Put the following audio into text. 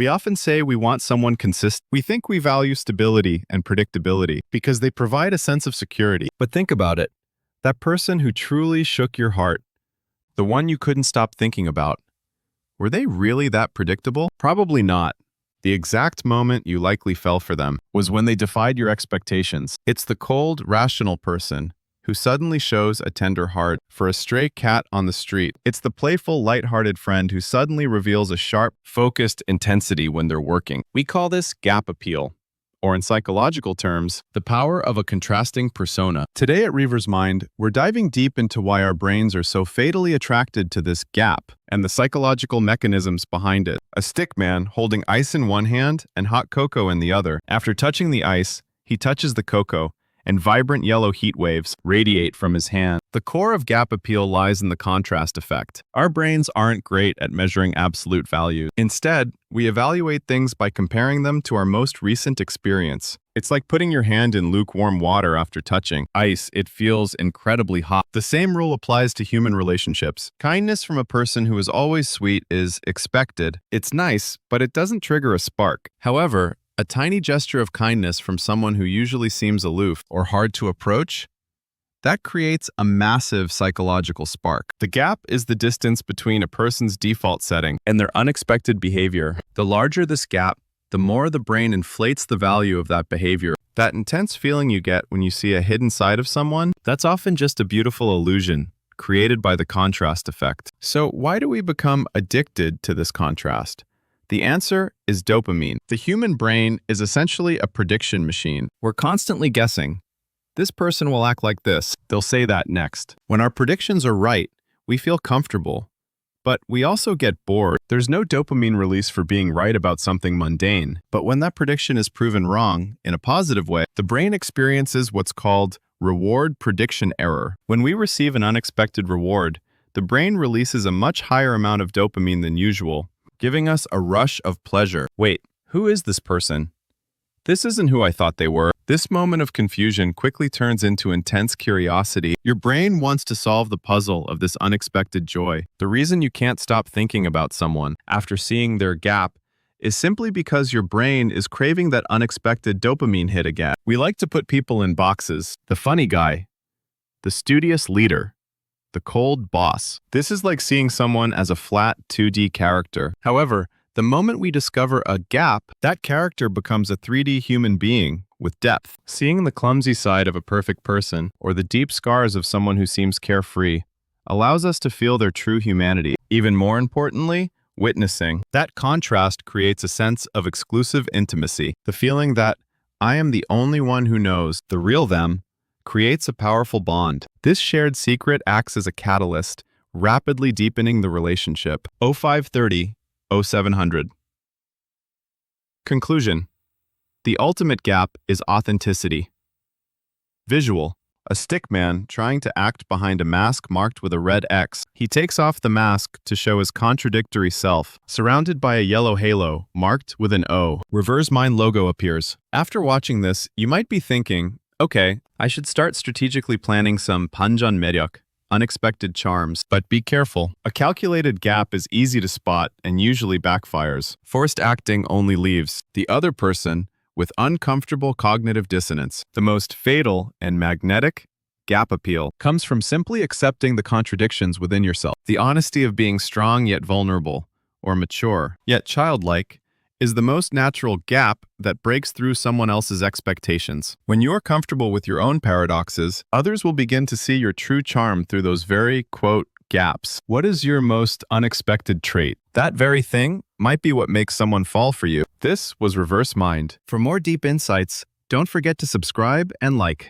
We often say we want someone consistent. We think we value stability and predictability because they provide a sense of security. But think about it. That person who truly shook your heart, the one you couldn't stop thinking about, were they really that predictable? Probably not. The exact moment you likely fell for them was when they defied your expectations. It's the cold, rational person who suddenly shows a tender heart for a stray cat on the street. It's the playful, lighthearted friend who suddenly reveals a sharp, focused intensity when they're working. We call this gap appeal, or in psychological terms, the power of a contrasting persona. Today at Revers Mind, we're diving deep into why our brains are so fatally attracted to this gap and the psychological mechanisms behind it. A stick man holding ice in one hand and hot cocoa in the other. After touching the ice, he touches the cocoa, and vibrant yellow heat waves radiate from his hand. The core of gap appeal lies in the contrast effect. Our brains aren't great at measuring absolute value. Instead, we evaluate things by comparing them to our most recent experience. It's like putting your hand in lukewarm water after touching ice. It feels incredibly hot. The same rule applies to human relationships. Kindness from a person who is always sweet is expected. It's nice, but it doesn't trigger a spark. However, a tiny gesture of kindness from someone who usually seems aloof or hard to approach, that creates a massive psychological spark. The gap is the distance between a person's default setting and their unexpected behavior. The larger this gap, the more the brain inflates the value of that behavior. That intense feeling you get when you see a hidden side of someone, that's often just a beautiful illusion created by the contrast effect. So why do we become addicted to this contrast? The answer is dopamine. The human brain is essentially a prediction machine. We're constantly guessing. This person will act like this. They'll say that next. When our predictions are right, we feel comfortable. But we also get bored. There's no dopamine release for being right about something mundane. But when that prediction is proven wrong, in a positive way, the brain experiences what's called reward prediction error. When we receive an unexpected reward, the brain releases a much higher amount of dopamine than usual, giving us a rush of pleasure. Wait, who is this person? This isn't who I thought they were. This moment of confusion quickly turns into intense curiosity. Your brain wants to solve the puzzle of this unexpected joy. The reason you can't stop thinking about someone after seeing their gap is simply because your brain is craving that unexpected dopamine hit again. We like to put people in boxes. The funny guy, the studious leader, the cold boss. This is like seeing someone as a flat 2D character. However, the moment we discover a gap, that character becomes a 3D human being with depth. Seeing the clumsy side of a perfect person or the deep scars of someone who seems carefree allows us to feel their true humanity. Even more importantly, witnessing. That contrast creates a sense of exclusive intimacy. The feeling that I am the only one who knows the real them creates a powerful bond. This shared secret acts as a catalyst, rapidly deepening the relationship. 0530, 0700. Conclusion. The ultimate gap is authenticity. Visual. A stickman trying to act behind a mask marked with a red X. He takes off the mask to show his contradictory self, surrounded by a yellow halo marked with an O. Revers Mind logo appears. After watching this, you might be thinking, okay, I should start strategically planning some panjan meryok, unexpected charms, but be careful. A calculated gap is easy to spot and usually backfires. Forced acting only leaves the other person with uncomfortable cognitive dissonance. The most fatal and magnetic gap appeal comes from simply accepting the contradictions within yourself. The honesty of being strong yet vulnerable, or mature yet childlike, is the most natural gap that breaks through someone else's expectations. When you're comfortable with your own paradoxes, others will begin to see your true charm through those very, quote, gaps. What is your most unexpected trait? That very thing might be what makes someone fall for you. This was Revers Mind. For more deep insights, don't forget to subscribe and like.